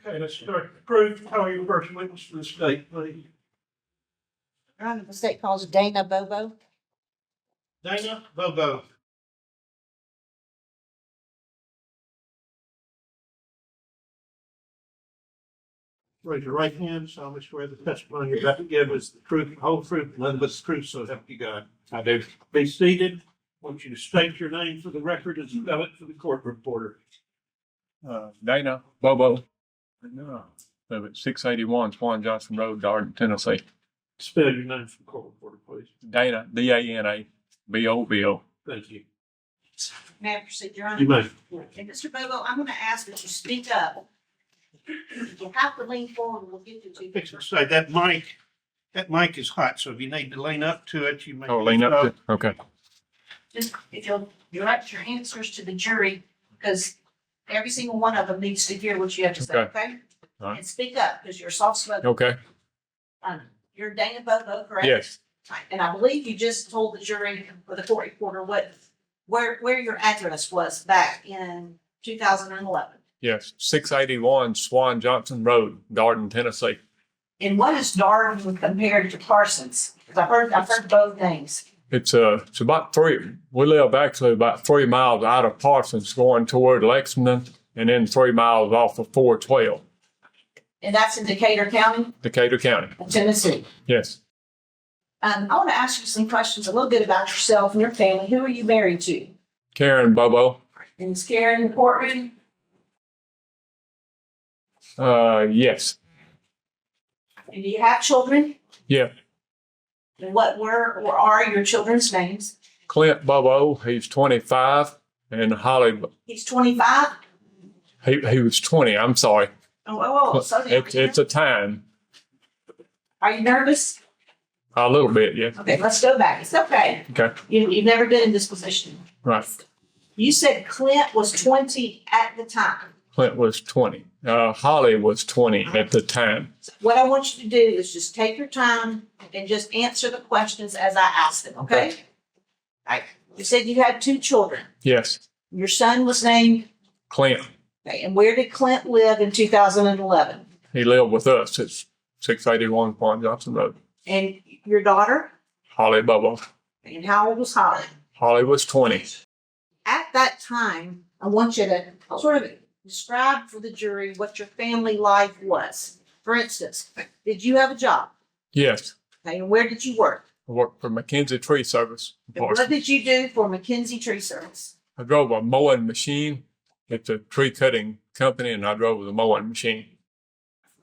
Okay, let's start. Proof, call your first witness for the state, please. Your Honor, the state calls Dana Bobo. Dana Bobo. Raise your right hand, solemnly swear the testimony you're about to give is the truth, the whole truth, and nothing but the truth, so help you God. I do. Be seated. I want you to state your name for the record and spell it for the court reporter. Dana Bobo. Live at 681 Swan Johnson Road, Darden, Tennessee. Spell your name for the court reporter, please. Dana, D-A-N-A, B-O-B-O. Thank you. May I proceed, Your Honor? You may. And Mr. Bobo, I'm going to ask that you speak up. You'll have to lean forward. We'll get you to. Fix it, say that mic is hot, so if you need to lean up to it, you may. Oh, lean up to, okay. Just if you'll direct your answers to the jury, because every single one of them needs to hear what you have to say, Okay. okay? All right. And speak up, because you're soft spoken. Okay, You're Dana Bobo, correct? yes, Right. And I believe you just told the jury or the court reporter where your address was back in 2011. yes. 681 Swan Johnson Road, Darden, Tennessee. And what is Darden compared to Parsons? Because I've heard both names. It's about we live actually about 3 miles out of Parsons going toward Lexington and then 3 miles off of 412, And that's in Decatur County, Decatur County. Tennessee. Yes. I want to ask you some questions a little bit about yourself and your family. Who are you married to? Karen Bobo. And is Karen in the courtroom? Yes. And do you have children? Yeah. And what were or are your children's names? Clint Bobo, he's 25, and Holly, He's 25. he was 20, I'm sorry. Oh, so It's a time, are you nervous? a little bit, yeah. Okay, let's go back. It's okay. Okay, You've never been in this position. right. You said Clint was 20 at the time. Clint was 20. Holly was 20 at the time. So what I want you to do is just take your time and just answer the questions as I ask them, okay? Okay. All right. You said you had 2 children. Yes, Your son was named, Clint. okay, and where did Clint live in 2011? He lived with us at 681 Swan Johnson Road. And your daughter? Holly Bobo. And how old was Holly? Holly was 20. At that time, I want you to sort of describe for the jury what your family life was. For instance, did you have a job? Yes, Okay, and where did you work? I worked for McKenzie Tree Service. And what did you do for McKenzie Tree Service? I drove a mowing machine. It's a tree cutting company, and I drove the mowing machine.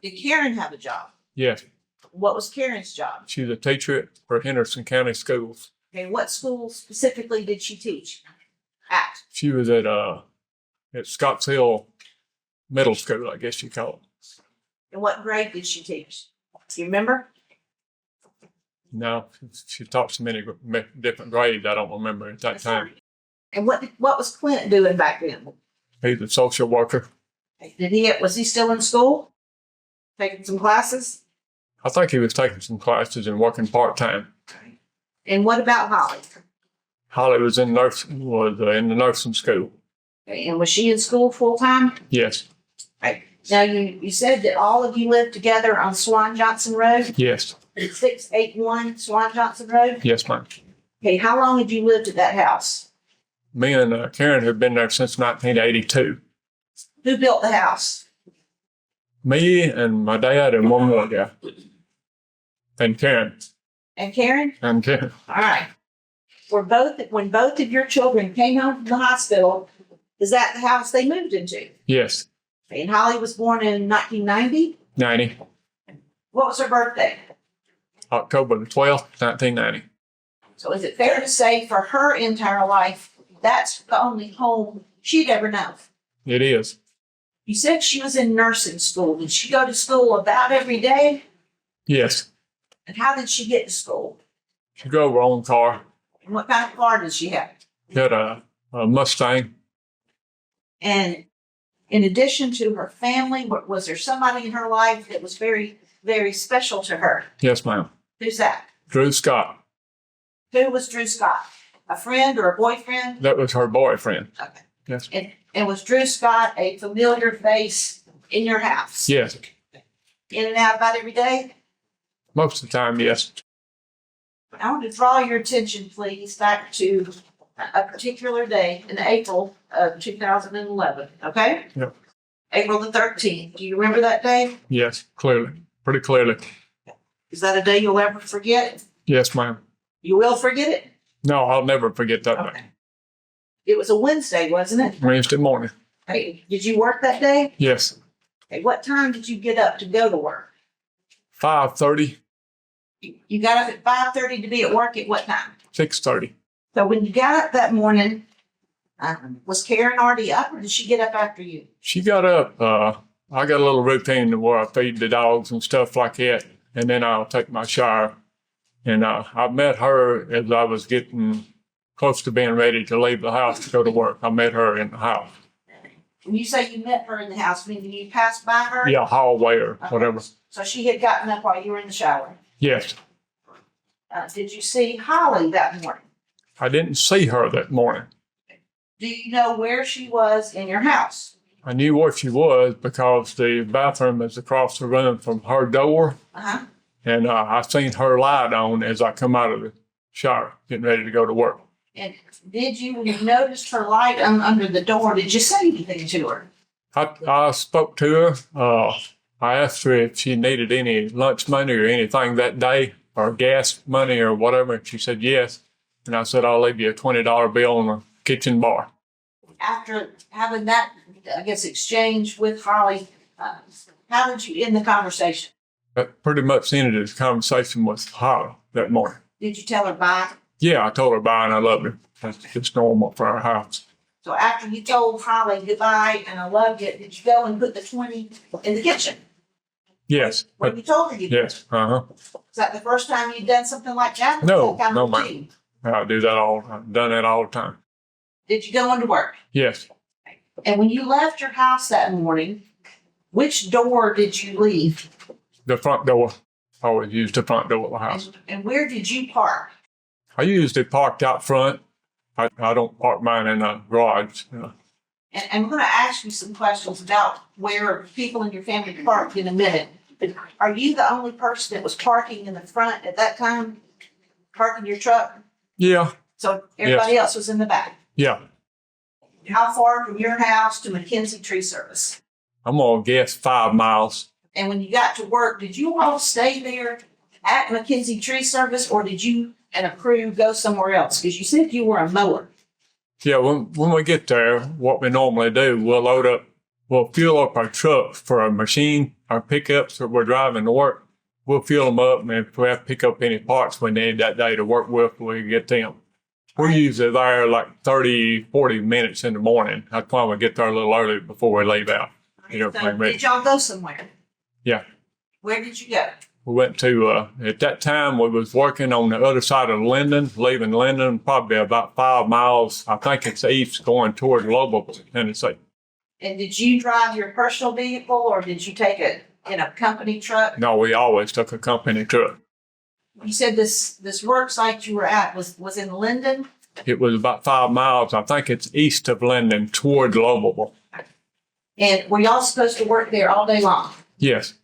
Did Karen have a job? Yes, What was Karen's job? she's a teacher for Henderson County Schools. Okay, what school specifically did she teach at? She was at Scotts Hill Middle School, I guess you call it. And what grade did she teach? Do you remember? No, she taught so many different grades. I don't remember at that time. And what was Clint doing back then? He's a social worker. Was he still in school? Taking some classes? I think he was taking some classes and working part time. And what about Holly? Holly was in the nursing school. Okay, and was she in school full time? Yes, Right. Now you said that all of you lived together on Swan Johnson Road, yes, 681 Swan Johnson Road. yes, ma'am. Okay, how long had you lived at that house? Me and Karen have been there since 1982. Who built the house? Me and my dad and one more guy. And Karen. And Karen? And Karen. All right. When both of your children came home from the hospital, is that the house they moved into? Yes, And Holly was born in 1990. 90. What was her birthday? October the 12th, 1990. So is it fair to say for her entire life, that's the only home she'd ever known? It is. You said she was in nursing school. Did she go to school about every day? Yes. And how did she get to school? She drove her own car. And what kind of car did she have? She had a Mustang. And in addition to her family, was there somebody in her life that was very, very special to her? Yes, ma'am. Who's that? Drew Scott. Who was Drew Scott? A friend or a boyfriend? That was her boyfriend. Okay. Yes. And was Drew Scott a familiar face in your house? Yes. In and out about every day? Most of the time, yes. I want to draw your attention, please, back to a particular day in April of 2011, okay? Yep. April the 13th. Do you remember that day? Yes, clearly. Pretty clearly. Is that a day you'll ever forget? Yes, ma'am. You will forget it? No, I'll never forget that Okay. day. It was a Wednesday, wasn't it? Wednesday morning. Hey, did you work that day? Yes. Okay, what time did you get up to go to work? 5:30, You got up at 5:30 to be at work at what time? 6:30. So when you got up that morning, was Karen already up or did she get up after you? She got up. I got a little routine where I feed the dogs and stuff like that, and then I'll take my shower. And I met her as I was getting close to being ready to leave the house to go to work. I met her in the house. When you say you met her in the house, meaning you passed by her? Yeah, hallway or whatever. So she had gotten up while you were in the shower. Yes. Did you see Holly that morning? I didn't see her that morning. Do you know where she was in your house? I knew where she was because the bathroom is across the room from her door. Uh-huh. And I seen her light on as I come out of the shower, getting ready to go to work. And did you, when you noticed her light under the door, did you say anything to her? I spoke to her. I asked her if she needed any lunch money or anything that day, or gas money or whatever. And she said yes. And I said, I'll leave you a $20 bill on the kitchen bar. After having that, I guess, exchange with Holly, how did you end the conversation? That pretty much ended the conversation with Holly that morning. Did you tell her bye? Yeah, I told her bye and I loved her. That's just normal for our house. So after you told Holly goodbye and I loved it, did you go and put the 20 in the kitchen? Yes. When you told her you did? Yes. Uh-huh. Is that the first time you'd done something like that? No, That kind no, of ma'am. routine? I do that I've done that all the time. Did you go into work? Yes. And when you left your house that morning, which door did you leave? The front door. I always use the front door of the house. And where did you park? I usually parked out front. I don't park mine in a garage. And I'm going to ask you some questions about where people in your family parked in a minute. But are you the only person that was parking in the front at that time? Parking your truck? Yeah. So everybody else was in the back? Yeah. How far from your house to McKenzie Tree Service? I'm going to guess 5 miles. And when you got to work, did you all stay there at McKenzie Tree Service or did you and a crew go somewhere else? Because you said you were a mower. Yeah, when we get there, what we normally do, we'll fuel up our trucks for our machine, our pickups that we're driving to work. We'll fuel them up, and if we have to pick up any parts we need that day to work with, we get them. We're usually there like 30, 40 minutes in the morning. That's why we get there a little early before we leave out. So did y'all go somewhere? Yeah. Where did you go? We went to, at that time, we was working on the other side of Linden, leaving Linden, probably about 5 miles. I think it's east going toward Bobo, Tennessee. And did you drive your personal vehicle or did you take it in a company truck? No, we always took a company truck. You said this work site you were at was in Linden? It was about 5 miles. I think it's east of Linden toward Bobo. And were y'all supposed to work there all day long? Yes.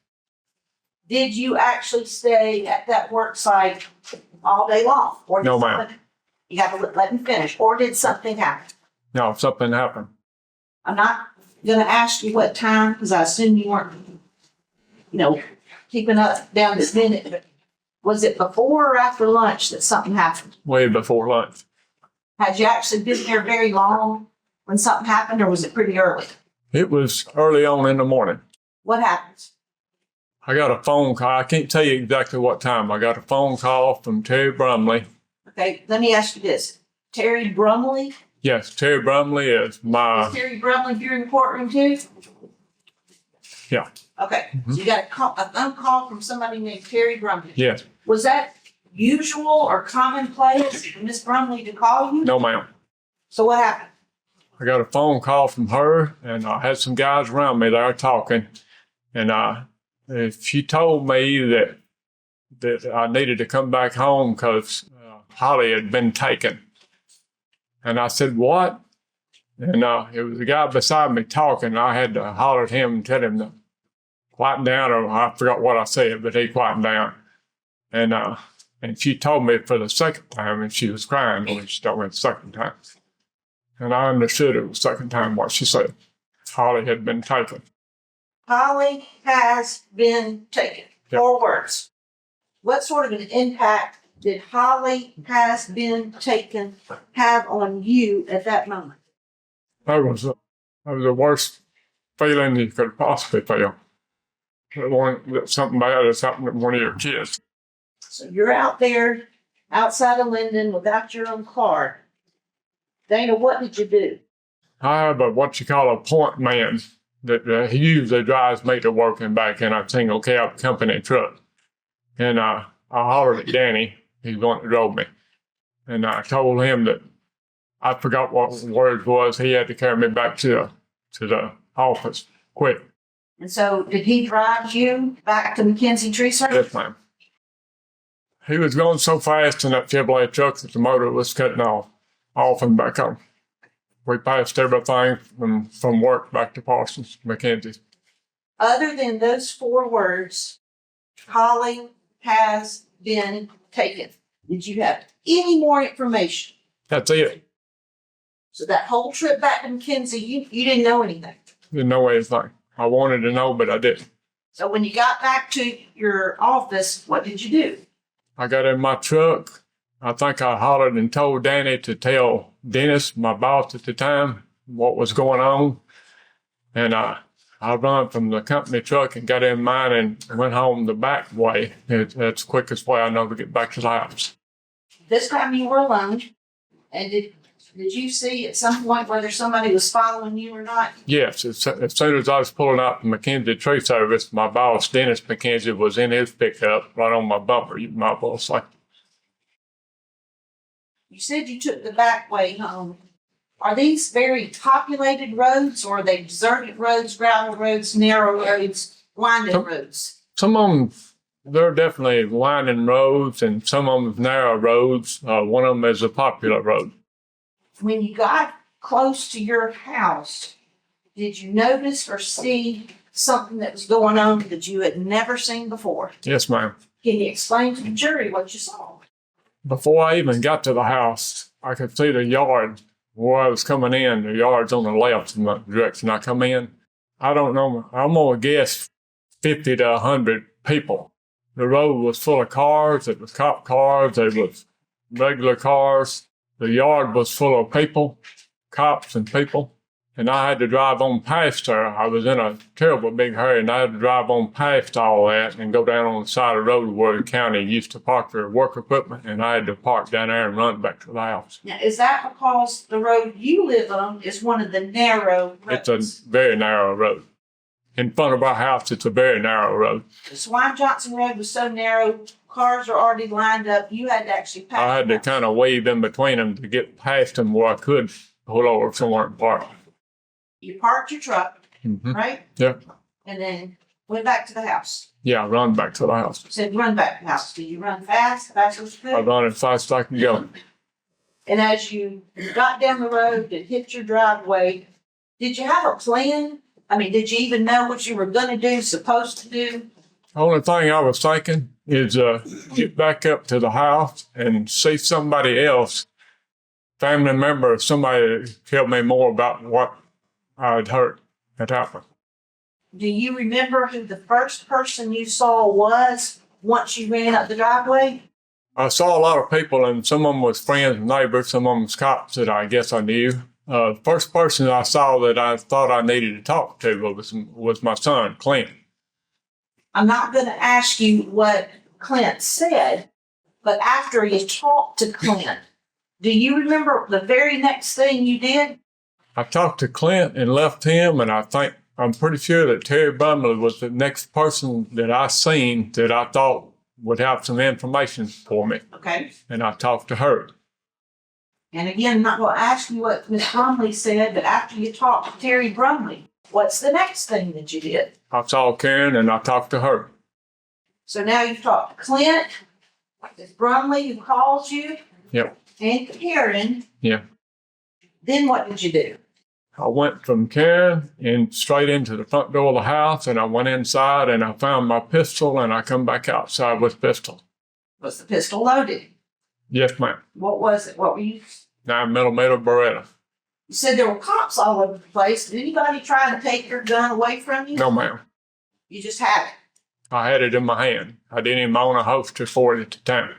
Did you actually stay at that work site all day long? Or did No, ma'am. something- You have to let me finish. Or did something happen? No, something happened. I'm not going to ask you what time because I assume you weren't, keeping up down this minute. But was it before or after lunch that something happened? Way before lunch. Had you actually been there very long when something happened or was it pretty early? It was early on in the morning. What happened? I got a phone call. I can't tell you exactly what time. I got a phone call from Terry Brumley. Okay, let me ask you this. Terry Brumley? Yes, Terry Brumley is my... Is Terry Brumley here in the courtroom too? Yeah. Okay, so you got a phone call from somebody named Terry Brumley. Yes. Was that usual or commonplace for Miss Brumley to call you? No, ma'am. So what happened? I got a phone call from her, and I had some guys around me there talking, and she told me that I needed to come back home because Holly had been taken. And I said, what? And it was a guy beside me talking. I had to holler at him and tell him to quieten down, or I forgot what I said, but he quietened down. And she told me for the second time, and she was crying when she told me the second time. And I understood it was the second time what she said. Holly had been taken. Holly has been taken. Yep. 4 words. What sort of an impact did Holly has been taken have on you at that moment? That was the worst feeling you could possibly feel. That something bad has happened to one of your kids. So you're out there outside of Linden without your own car. Dana, what did you do? I have what you call a point man that he usually drives me to work and back in a single cab company truck. And I hollered at Danny, he's the one that drove me. And I told him that I forgot what the words was. He had to carry me back to the office quick. And so did he drive you back to McKenzie Tree Service? Yes, ma'am. He was going so fast in that Chevrolet truck that the motor was cutting off and back on. We passed everything from work back to Parsons, McKenzie. Other than those 4 words, Holly has been taken. Did you have any more information? That's it. So that whole trip back to McKenzie, you didn't know anything. Didn't know anything. I wanted to know, but I didn't. So when you got back to your office, what did you do? I got in my truck. I think I hollered and told Danny to tell Dennis, my boss at the time, what was going on. And I run from the company truck and got in mine and went home the back way. That's the quickest way I know to get back to the house. This time you were alone. And did you see at some point whether somebody was following you or not? Yes, as soon as I was pulling out the McKenzie Tree Service, my boss, Dennis McKenzie, was in his pickup right on my bumper. You might well say. You said you took the back way home. Are these very populated roads, or are they deserted roads, gravel roads, narrow roads, winding roads? Some of them, they're definitely winding roads, and some of them narrow roads. One of them is a popular road. When you got close to your house, did you notice or see something that was going on that you had never seen before? Yes, ma'am. Can you explain to the jury what you saw? Before I even got to the house, I could see the yard where I was coming in. The yard's on the left in the direction I come in. I don't know. I'm going to guess 50 to 100 people. The road was full of cars. It was cop cars. It was regular cars. The yard was full of people, cops and people. And I had to drive on past her. I was in a terrible big hurry, and I had to drive on past all that and go down on the side of the road where the county used to park their work equipment, and I had to park down there and run back to the house. Now, is that because the road you live on is one of the narrow roads? It's a very narrow road. In front of our house, it's a very narrow road. The Swan Johnson Road was so narrow, cars are already lined up. You had to actually pass. I had to kind of weave in between them to get past them where I could pull over somewhere and park. You parked your truck, right? Yeah. And then went back to the house. Yeah, I run back to the house. You said run back to the house. Did you run fast as you could? I run as fast as I can go. And as you got down the road and hit your driveway, did you have a plan? I mean, did you even know what you were going to do, supposed to do? The only thing I was thinking is get back up to the house and see somebody else, family member or somebody to tell me more about what I'd heard had happened. Do you remember who the first person you saw was once you ran up the driveway? I saw a lot of people, and some of them was friends and neighbors, some of them was cops that I guess I knew. The first person I saw that I thought I needed to talk to was my son, Clint. I'm not going to ask you what Clint said, but after you talked to Clint, do you remember the very next thing you did? I talked to Clint and left him, and I'm pretty sure that Terry Brumley was the next person that I seen that I thought would have some information for me. Okay. And I talked to her. And again, I'm not going to ask you what Miss Brumley said, but after you talked to Terry Brumley, what's the next thing that you did? I saw Karen and I talked to her. So now you've talked to Clint, Miss Brumley who called you, Yep. and Karen. Yeah. Then what did you do? I went from Karen and straight into the front door of the house, and I went inside and I found my pistol, and I come back outside with pistol. Was the pistol loaded? Yes, ma'am. What was it? What were you? 9mm Beretta. You said there were cops all over the place. Did anybody try to take your gun away from you? No, ma'am. You just had it. I had it in my hand. I didn't even own a holster for it at the time.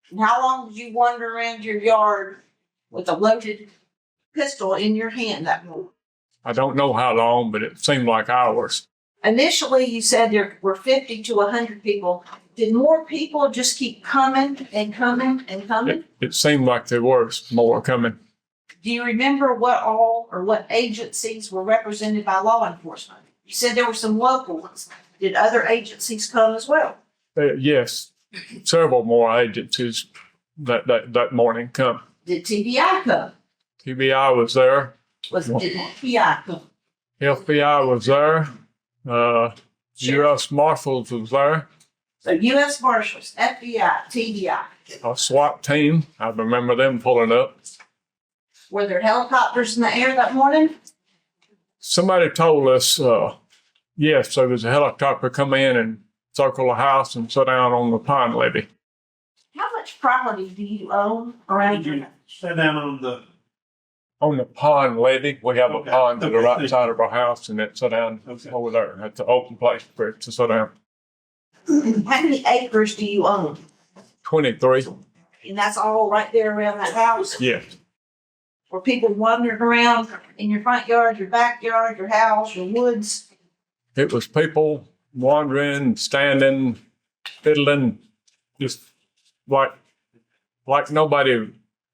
And how long did you wander around your yard with a loaded pistol in your hand that morning? I don't know how long, but it seemed like hours. Initially, you said there were 50 to 100 people. Did more people just keep coming and coming and coming? It seemed like there was more coming. Do you remember what agencies were represented by law enforcement? You said there were some local ones. Did other agencies come as well? Yes, several more agencies that morning come. Did TBI come? TBI was there. Did FBI come? FBI was there. Sure. U.S. Marshals was there. So U.S. Marshals, FBI, TBI. A SWAT team. I remember them pulling up. Were there helicopters in the air that morning? Somebody told us, yes, there was a helicopter come in and circle the house and sit down on the pond levee. How much property do you own around your house? Sit down On the pond levee, we have a Okay. pond to the Okay. right side of our house, and it sit down Okay. over there. That's an open place for it to sit down. How many acres do you own? 23, And that's all right there around that house? yes. Were people wandering around in your front yard, your backyard, your house, your woods? It was people wandering, standing, fiddling, just like nobody.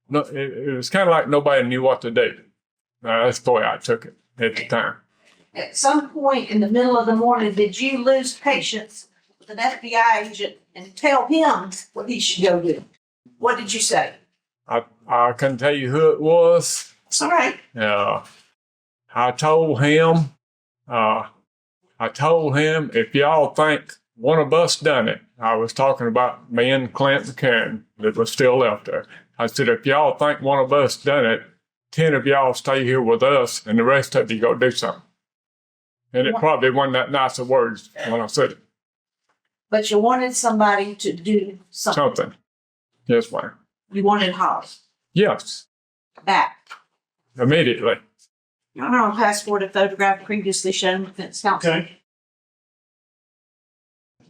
No, it was kind of like nobody knew what to do. That's the way I took it at the time. At some point in the middle of the morning, did you lose patience with an FBI agent and tell him what he should go do? What did you say? I couldn't tell you who it was. It's all right. I told him, if y'all think one of us done it, I was talking about me and Clint and Karen that was still left there. I said, if y'all think one of us done it, 10 of y'all stay here with us and the rest of you go do something. And it probably wasn't that nice of words when I said it. But you wanted somebody to do something. Something. Yes, ma'am. You wanted Holly Yes, back. immediately. I don't know, passport and photograph previously shown defense counsel. Okay.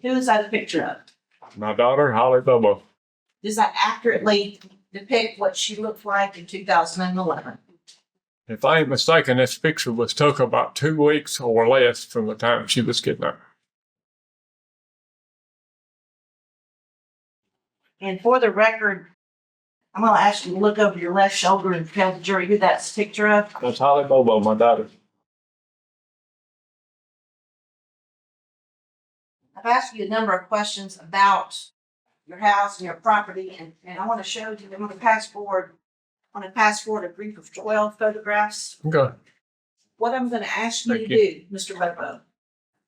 Who is that a picture of? My daughter, Holly Bobo. Does that accurately depict what she looked like in 2011? If I ain't mistaken, this picture was took about 2 weeks or less from the time she was kidnapped. And for the record, I'm going to ask you to look over your left shoulder and tell the jury who that's a picture of. That's Holly Bobo, my daughter. I've asked you a number of questions about your house and your property, and I want to show you, I'm going to pass forward a group of 12 photographs. Okay. What I'm going to ask you Thank to do, Mr. Bobo,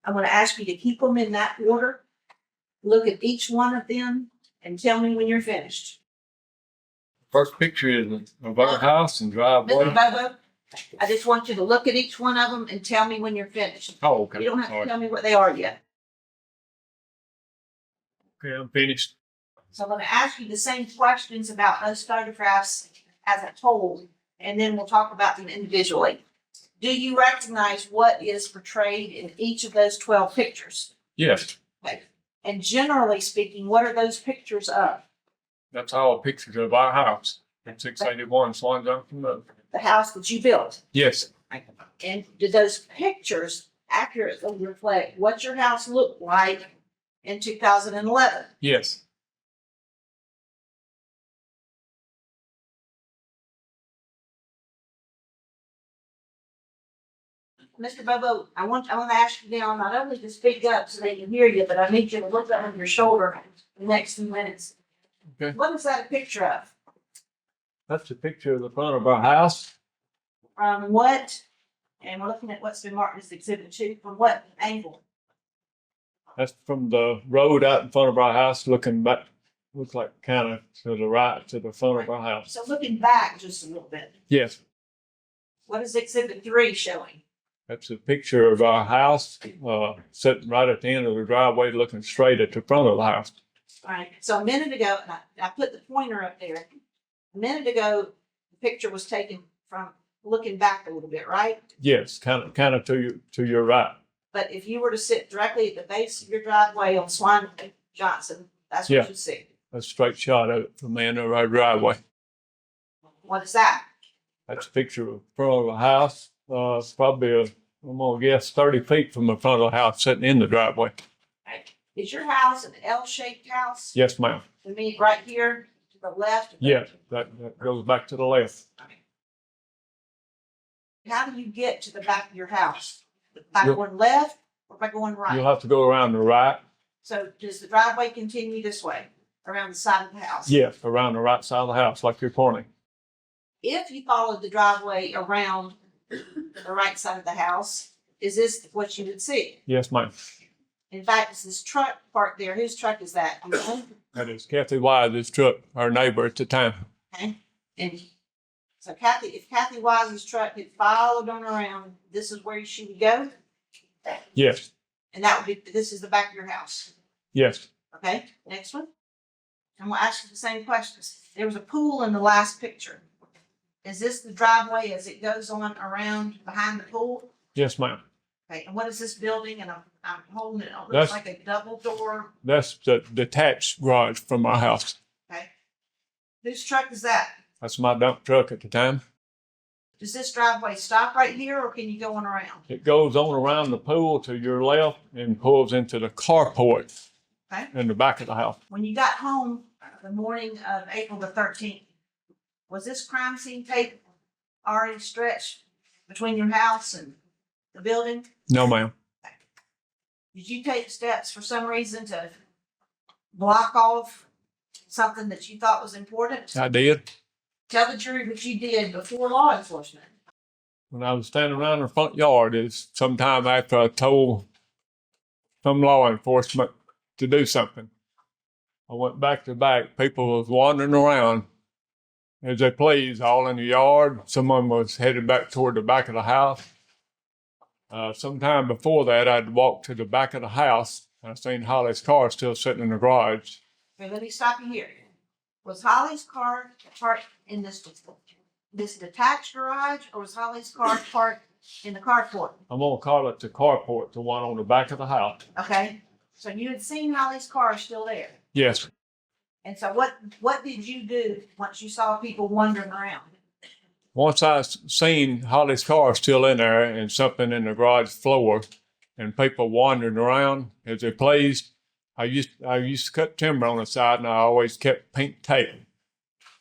I'm going to ask you to keep them in that order. Look at each one of them and tell me when you're finished. First picture is of our house and driveway. Mr. Bobo, I just want you to look at each one of them and tell me when you're finished. Oh, okay. You don't have to Sorry. tell me what they are yet. Okay, I'm finished. So I'm going to ask you the same questions about those photographs as a whole, and then we'll talk about them individually. Do you recognize what is portrayed in each of those 12 pictures? Yes, Okay. And generally speaking, what are those pictures of? that's all pictures of our house at 681 Swan Johnson Road. The house that you built. Yes, And do those pictures accurately reflect what your house looked like in 2011? yes. Mr. Bobo, I want to ask you now not only to speak up so they can hear you, but I need you to look over your shoulder the next few minutes. Okay. What is that a picture of? That's a picture of the front of our house. From what? And we're looking at what's been marked as Exhibit 2. From what angle? That's from the road out in front of our house looking back. Looks like kind of to the right, to the front of our house. So looking back just a little bit. Yes, What is exhibit 3 showing? That's a picture of our house, sitting right at the end of the driveway, looking straight at the front of the house. All right, so a minute ago, and I put the pointer up there. A minute ago, the picture was taken from looking back a little bit, right? Yes, kind of to your right. But if you were to sit directly at the base of your driveway on Swan Johnson, that's what Yeah. you'd see. A straight shot of it from the end of our driveway. What is that? That's a picture of the front of the house. It's probably I'm gonna guess 30 feet from the front of the house, sitting in the driveway. Right. Is your house an L-shaped house? Yes, ma'am. To me, right here to the left? Yes, that goes back to the left. How do you get to the back of your house? By You'll- going left or by going right? You'll have to go around the right. So does the driveway continue this way, around the side of the house? Yes, around the right side of the house, like you're pointing. If you followed the driveway around the right side of the house, is this what you would see? Yes, ma'am. In fact, is this truck parked there? Whose truck is that? You know? That is Kathy Wise's truck, our neighbor at the time. Okay, and so if Kathy Wise's truck had followed on around, this is where she would go? Yes, And that would be, this is the back of your house, yes, okay? Next one. I'm gonna ask you the same questions. There was a pool in the last picture. Is this the driveway as it goes on around behind the pool? yes, ma'am. Okay, and what is this building? And I'm holding it, it That's- looks like a double door, That's the detached garage from our house. okay? Whose truck is that? That's my dump truck at the time. Does this driveway stop right here or can you go on around? It goes on around the pool to your left and pulls into the carport Okay. in the back of the house. When you got home the morning of April the 13th, was this crime scene tape already stretched between your house and the building? No, ma'am. Did you take steps for some reason to block off something that you thought was important? I did. Tell the jury what you did before law enforcement. When I was standing around the front yard, it's sometime after I told some law enforcement to do something. I went back to back. People was wandering around as they pleased, all in the yard. Someone was headed back toward the back of the house. Sometime before that, I'd walked to the back of the house. I seen Holly's car still sitting in the garage. Okay, let me stop you here. Was Holly's car parked in this detached garage or was Holly's car parked in the carport? I'm gonna call it the carport, the one on the back of the house. Okay, so you had seen Holly's car still there. Yes. And so what did you do once you saw people wandering around? Once I seen Holly's car still in there and something in the garage floor and people wandering around as they pleased, I used to cut timber on the side and I always kept pink tape.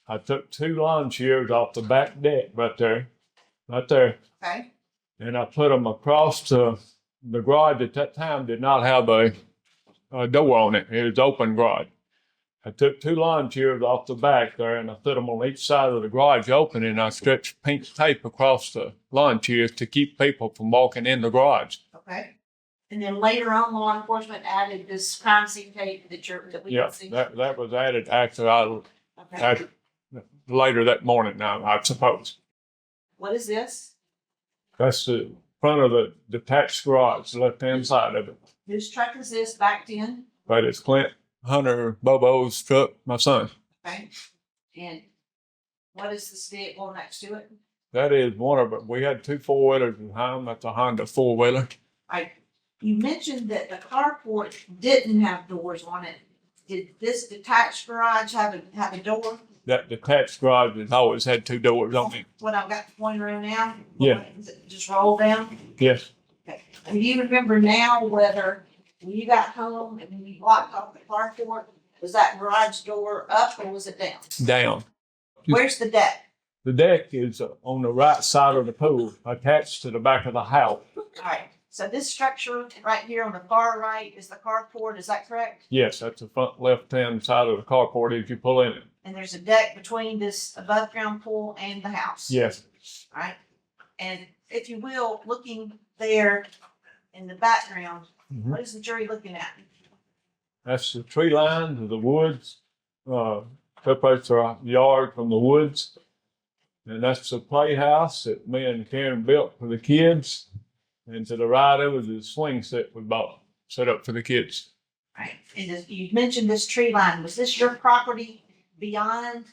I took 2 lawn chairs off the back deck right there, Okay, and I put them across the garage. At that time did not have a door on it. It was open garage. I took 2 lawn chairs off the back there and I put them on each side of the garage open and I stretched pink tape across the lawn chairs to keep people from walking in the garage. okay. And then later on, law enforcement added this crime scene tape that we Yeah, can see. that was added after Okay, later that morning now, I suppose. what is this? That's the front of the detached garage, the left-hand side of it. Whose truck is this backed in? But it's Clint Hunter Bobo's truck, my son. Okay, and what is this vehicle next to it? That is one of it. We had 2 4-wheelers behind. That's a Honda 4-wheeler. You mentioned that the carport didn't have doors on it. Did this detached garage have a door? That detached garage has always had 2 doors on it. What I've got the pointer in now? Yeah. Does it just roll down? Yes. Okay. And do you remember now whether when you got home and when you blocked off the carport, was that garage door up or was it down? Down. Where's the deck? The deck is on the right side of the pool, attached to the back of the house. All right. So this structure right here on the far right is the carport, is that correct? Yes, that's the front left-hand side of the carport as you pull in it. And there's a deck between this above ground pool and the house? Yes. All right. And if you will, looking there in the background, Mhm. what is the jury looking at? That's the tree lines of the woods. Separates our yard from the woods. And that's the playhouse that me and Karen built for the kids. And to the right of it is the swing set we bought, set up for the kids. Right. And you mentioned this tree line. Was this your property beyond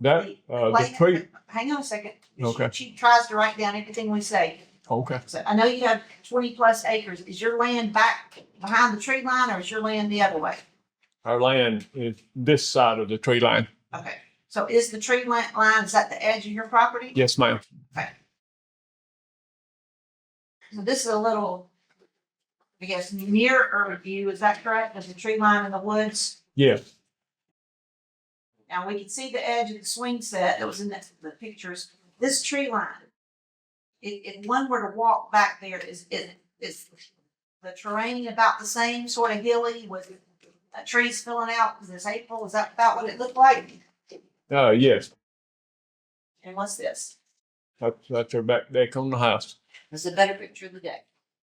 That, the tree, Hang on a second. Okay. She tries to write down everything we say. okay. So I know you have 20+ acres. Is your land back behind the tree line or is your land the other way? Our land is this side of the tree line. Okay. So is the tree line, is that the edge of your property? Yes, ma'am. Okay. So this is a little, I guess, nearer view. Is that correct? Of the tree line in the woods? Yes. Now we can see the edge of the swing set that was in the pictures. This tree line, if one were to walk back there, is the terrain about the same, sort of hilly with trees filling out because it's April? Is that about what it looked like? Yes. And what's this? That's our back deck on the house. It's a better picture of the deck.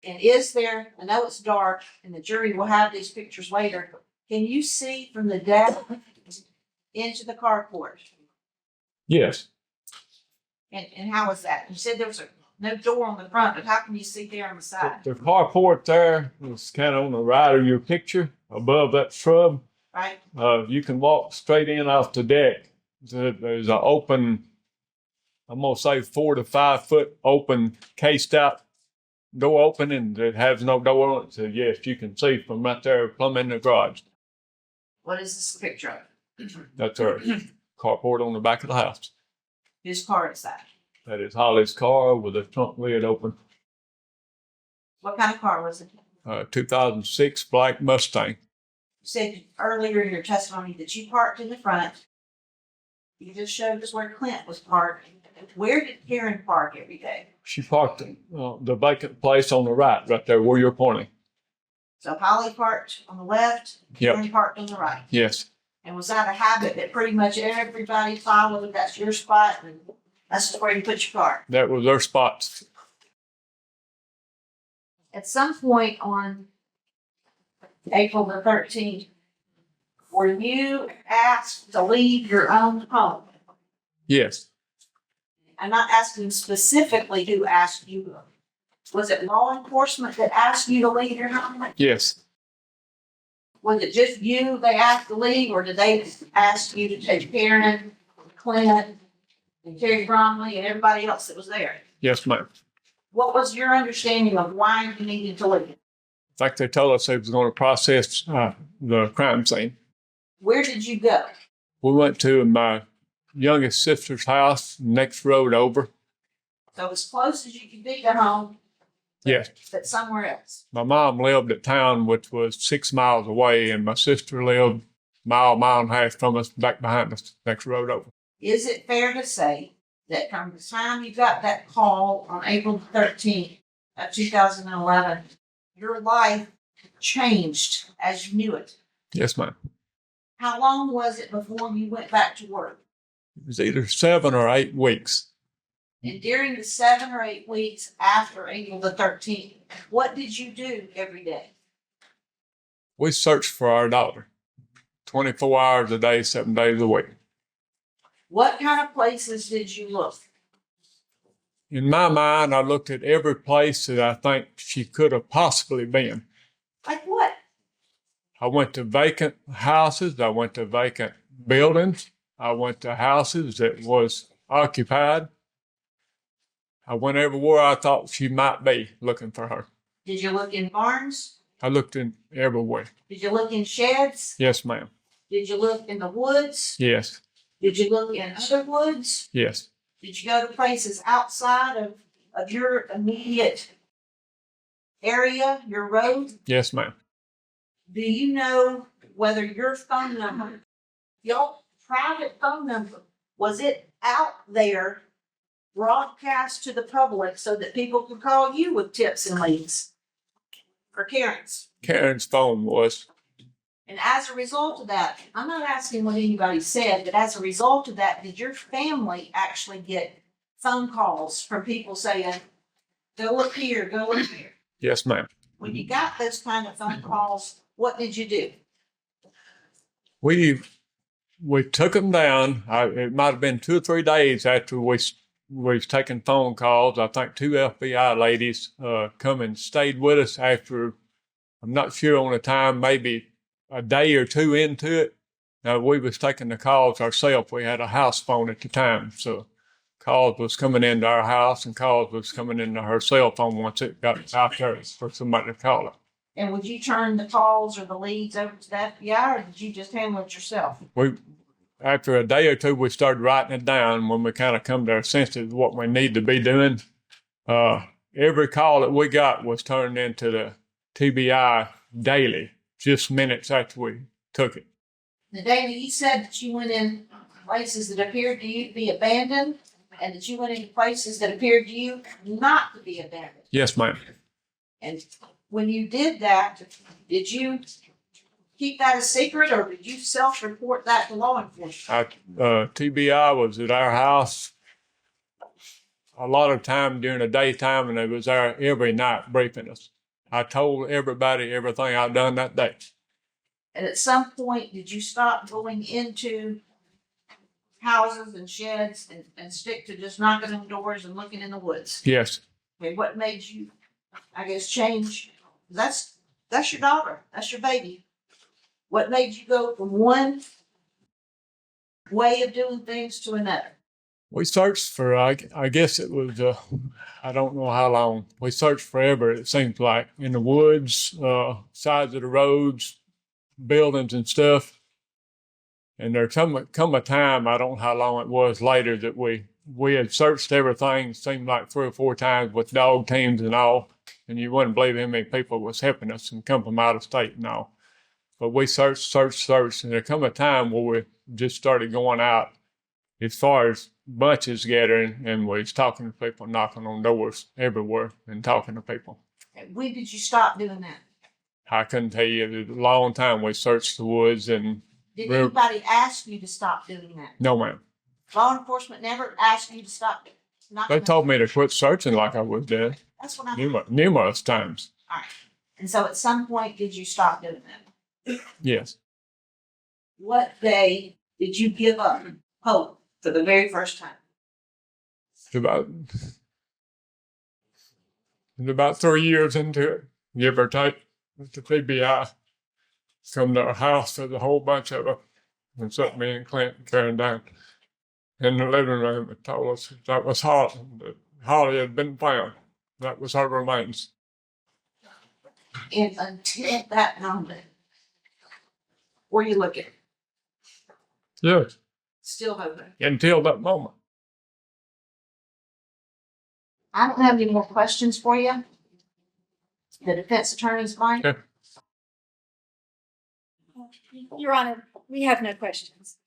And is there, I know it's dark and the jury will have these pictures later. Can you see from the deck into the carport? Yes. And how is that? You said there was no door on the front, but how can you see there on the side? The carport there is kind of on the right of your picture, above that shrub. Right? You can walk straight in off the deck. There's an open, I'm going to say 4 to 5 foot open, cased out door opening that has no door on it. So yes, you can see from right there, plumb in the garage. What is this picture of? That's our carport on the back of the house. Whose car is that? That is Holly's car with the trunk lid open. What kind of car was it? 2006 black Mustang. You said earlier in your testimony that you parked in the front. You just showed us where Clint was parked. Where did Karen park every day? She parked in the vacant place on the right there where you're pointing. So Holly parked on the left, Yep. Karen parked on the right. Yes. And was that a habit that pretty much everybody followed? That's your spot and that's where you put your car? That was their spots. At some point on April the 13th, were you asked to leave your own home? Yes. I'm not asking specifically who asked you. Was it law enforcement that asked you to leave your home? Yes. Was it just you they asked to leave, or did they ask you to take Karen, Clint, and Terry Bromley, and everybody else that was there? Yes, ma'am. What was your understanding of why you needed to leave? Like they told us they was going to process the crime scene. Where did you go? We went to my youngest sister's house, next road over. So as close as you could be to home, Yes. but somewhere else. My mom lived at town, which was 6 miles away, and my sister lived mile and a half from us, back behind us, next road over. Is it fair to say that from the time you got that call on April 13th of 2011, your life changed as you knew it? Yes, ma'am. How long was it before you went back to work? It was either 7 or 8 weeks. And during the 7 or 8 weeks after April the 13th, what did you do every day? We searched for our daughter 24 hours a day, 7 days a week. What kind of places did you look? In my mind, I looked at every place that I think she could have possibly been. Like what? I went to vacant houses. I went to vacant buildings. I went to houses that was occupied. I went everywhere I thought she might be looking for her. Did you look in barns? I looked in everywhere. Did you look in sheds? Yes, ma'am. Did you look in the woods? Yes. Did you look in other woods? Yes. Did you go to places outside of your immediate area, your road? Yes, ma'am. Do you know whether your phone number, your private phone number, was it out there broadcast to the public so that people could call you with tips and leads? Or Karen's? Karen's phone was. And as a result of that, I'm not asking what anybody said, but as a result of that, did your family actually get phone calls from people saying, go look here, go look here? Yes, ma'am. When you got those kind of phone calls, what did you do? We we took them down. It might have been 2 or 3 days after we was taking phone calls. I think 2 FBI ladies come and stayed with us after, I'm not sure on the time, maybe a day or 2 into it. Now, we was taking the calls ourselves. We had a house phone at the time, so calls was coming into our house and calls was coming into her cell phone once it got out there for somebody to call it. And would you turn the calls or the leads over to the FBI, or did you just handle it yourself? After a day or 2, we started writing it down when we kind of come to our senses of what we need to be doing. Every call that we got was turned into the TBI daily, just minutes after we took it. Now, Dana, you said that you went in places that appeared to you to be abandoned, and that you went into places that appeared to you not to be abandoned. Yes, ma'am. And when you did that, did you keep that a secret, or did you self-report that to law enforcement? TBI was at our house a lot of time during the daytime, and they was there every night briefing us. I told everybody everything I'd done that day. And at some point, did you stop going into houses and sheds and stick to just knocking on doors and looking in the woods? Yes. Okay, what made you, I guess, change? That's your daughter. That's your baby. What made you go from one way of doing things to another? We searched for, I guess it was, I don't know how long. We searched forever, it seems like, in the woods, sides of the roads, buildings and stuff. And there come a time, I don't know how long it was later, that we had searched everything, seemed like 3 or 4 times with dog teams and all. And you wouldn't believe how many people was helping us and come from out of state and all. But we searched, and there come a time where we just started going out as far as bunches gathering, and we was talking to people, knocking on doors everywhere and talking to people. When did you stop doing that? I couldn't tell you. It was a long time we searched the woods and... Did anybody ask you to stop doing that? No, ma'am. Law enforcement never asked you to stop knocking. They told me to quit searching like I was dead. That's what I numerous times. All right. And so at some point, did you stop doing that? Yes. What day did you give up hope for the very first time? About 3 years into it, give or take. The TBI come to our house. There's a whole bunch of them, and set me and Clint carrying down in the living room and told us that was Holly. That Holly had been found. That was her remains. And until that moment, were you looking? Yes. Still hoping. Until that moment. I don't have any more questions for you. The defense attorney's might. Okay. Your Honor, we have no questions.